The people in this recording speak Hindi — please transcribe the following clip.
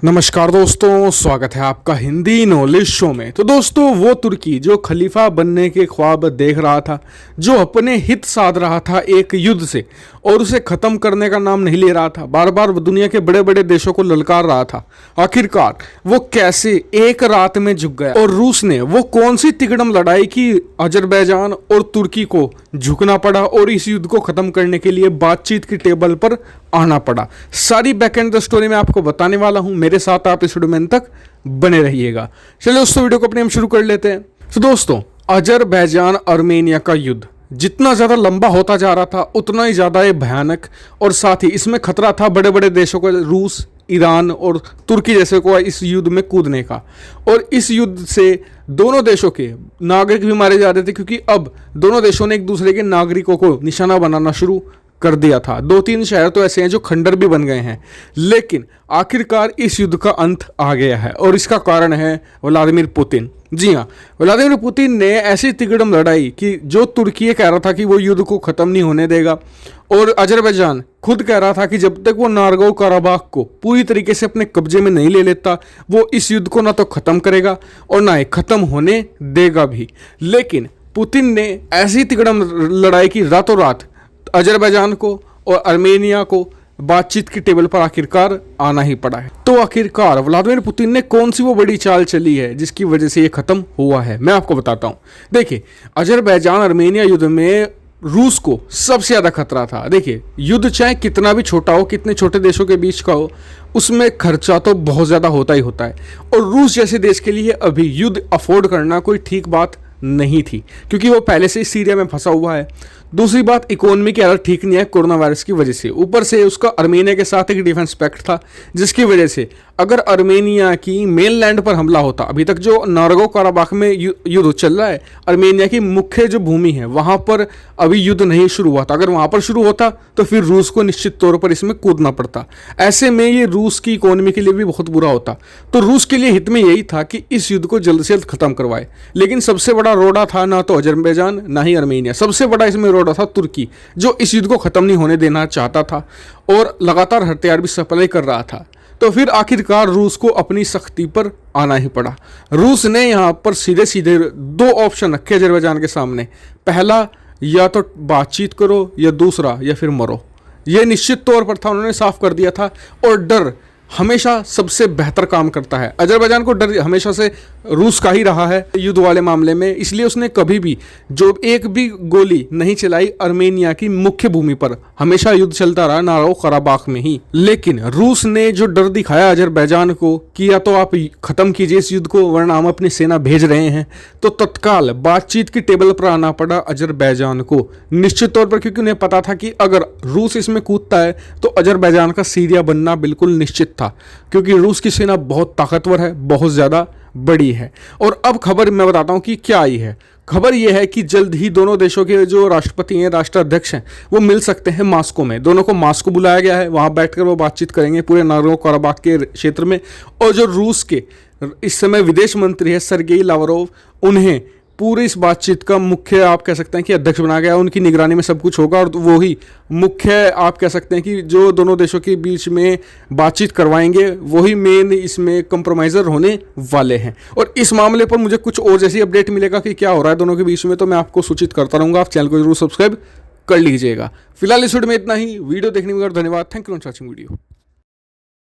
नमस्कार दोस्तों, स्वागत है आपका हिंदी नॉलेज शो में। तो दोस्तों, वो तुर्की जो खलीफा बनने के ख्वाब देख रहा था, जो अपने हित साध रहा था एक युद्ध से और उसे ख़त्म करने का नाम नहीं ले रहा था, बार बार दुनिया के बड़े बड़े देशों को ललकार रहा था, आखिरकार वो कैसे एक रात में झुक गया। और रूस ने वो कौन सी तिकड़म लड़ाई की अजरबैजान और तुर्की को झुकना पड़ा और इस युद्ध को ख़त्म करने के लिए बातचीत की टेबल पर आना पड़ा। सारी बैक एंड द स्टोरी मैं आपको बताने वाला हूं, मेरे साथ आप इस वीडियो में अंत तक बने रहिएगा। चलिए दोस्तों, वीडियो को अपने हम शुरू कर लेते हैं। तो दोस्तों, अजरबैजान आर्मेनिया का युद्ध जितना ज़्यादा लंबा होता जा रहा था उतना ही ज़्यादा ये भयानक, और साथ ही इसमें खतरा था बड़े बड़े देशों को, रूस, ईरान और तुर्की जैसे को इस युद्ध में कूदने का। और इस युद्ध से दोनों देशों के नागरिक भी मारे जा रहे थे, क्योंकि अब दोनों देशों ने एक दूसरे के नागरिकों को निशाना बनाना शुरू कर दिया था। 2-3 शहर तो ऐसे हैं जो खंडर भी बन गए हैं। लेकिन आखिरकार इस युद्ध का अंत आ गया है और इसका कारण है व्लादिमीर पुतिन। जी हाँ, व्लादिमीर पुतिन ने ऐसी तिकड़म लड़ाई कि जो तुर्की कह रहा था कि वो युद्ध को ख़त्म नहीं होने देगा, और अजरबैजान खुद कह रहा था कि जब तक वो नारगो कराबाख को पूरी तरीके से अपने कब्जे में नहीं ले लेता, वो इस युद्ध को ना तो ख़त्म करेगा और ना ही ख़त्म होने देगा भी। लेकिन पुतिन ने ऐसी तिकड़म लड़ाई की रातों रात अजरबैजान को और आर्मेनिया को बातचीत की टेबल पर आखिरकार आना ही पड़ा है। तो आखिरकार व्लादिमीर पुतिन ने कौन सी वो बड़ी चाल चली है जिसकी वजह से ये खत्म हुआ है, मैं आपको बताता हूं। देखिए, अजरबैजान आर्मेनिया युद्ध में रूस को सबसे ज़्यादा खतरा था। देखिए, युद्ध चाहे कितना भी छोटा हो, कितने छोटे देशों के बीच का हो, उसमें खर्चा तो बहुत ज़्यादा होता ही होता है। और रूस जैसे देश के लिए अभी युद्ध अफोर्ड करना कोई ठीक बात नहीं थी, क्योंकि वो पहले से सीरिया में फंसा हुआ है। दूसरी बात, इकोनॉमी की हालत ठीक नहीं है कोरोना वायरस की वजह से। ऊपर से उसका आर्मेनिया के साथ एक डिफेंस पैक्ट था, जिसकी वजह से अगर आर्मेनिया की मेनलैंड पर हमला होता, अभी तक जो नारगो काराबाख में युद्ध चल रहा है, आर्मेनिया की मुख्य जो भूमि है वहाँ पर अभी युद्ध नहीं शुरू हुआ था। अगर वहाँ पर शुरू होता तो फिर रूस को निश्चित तौर पर इसमें कूदना पड़ता। ऐसे में ये रूस की इकोनॉमी के लिए भी बहुत बुरा होता। तो रूस के लिए हित में यही था कि इस युद्ध को जल्द से जल्द खत्म करवाए। लेकिन सबसे बड़ा रोड़ा था ना तो अजरबैजान ना ही आर्मेनिया, सबसे बड़ा इसमें रोड़ा था तुर्की, जो इस युद्ध को खत्म नहीं होने देना चाहता था और लगातार हथियार भी सप्लाई कर रहा था। तो फिर आखिरकार रूस को अपनी सख्ती पर आना ही पड़ा। रूस ने यहाँ पर सीधे सीधे 2 ऑप्शन रखे अजरबैजान के सामने। पहला, या तो बातचीत करो, या दूसरा, या फिर मरो। यह निश्चित तौर पर था, उन्होंने साफ कर दिया था। और डर हमेशा सबसे बेहतर काम करता है। अजरबैजान को डर हमेशा से रूस का ही रहा है युद्ध वाले मामले में, इसलिए उसने कभी भी जो एक भी गोली नहीं चलाई आर्मेनिया की मुख्य भूमि पर। हमेशा युद्ध चलता रहा नारगो कराबाख में ही। लेकिन रूस ने जो डर दिखाया अजरबैजान को कि या तो आप खत्म कीजिए इस युद्ध को, वरना हम अपनी सेना भेज रहे हैं, तो तत्काल बातचीत की टेबल पर आना पड़ा अजरबैजान को, निश्चित तौर पर, क्योंकि उन्हें पता था कि अगर रूस इसमें कूदता है तो अजरबैजान का सीरिया बनना बिल्कुल निश्चित था, क्योंकि रूस की सेना बहुत ताकतवर है, बहुत ज़्यादा बड़ी है। और अब खबर मैं बताता हूं कि क्या आई है। खबर यह है कि जल्द ही दोनों देशों के जो राष्ट्रपति हैं, राष्ट्राध्यक्ष हैं, वो मिल सकते हैं मास्को में। दोनों को मास्को बुलाया गया है, वहां बैठकर वो बातचीत करेंगे पूरे नागोर्नो कराबाख के क्षेत्र में। और जो रूस के इस समय विदेश मंत्री है सर्गेई लावरोव, उन्हें पूरी इस बातचीत का मुख्य आप कह सकते हैं कि अध्यक्ष बनाया गया। उनकी निगरानी में सब कुछ होगा और वो ही मुख्य आप कह सकते हैं कि जो दोनों देशों के बीच में बातचीत करवाएंगे, वही मेन इसमें कंप्रोमाइज़र होने वाले हैं। और इस मामले पर मुझे कुछ और जैसी अपडेट मिलेगा कि क्या हो रहा है दोनों के बीच में, तो मैं आपको सूचित करता रहूँगा। आप चैनल को जरूर सब्सक्राइब कर लीजिएगा। फिलहाल इस वीडियो में इतना ही। वीडियो देखने में धन्यवाद। Thank you for watching video.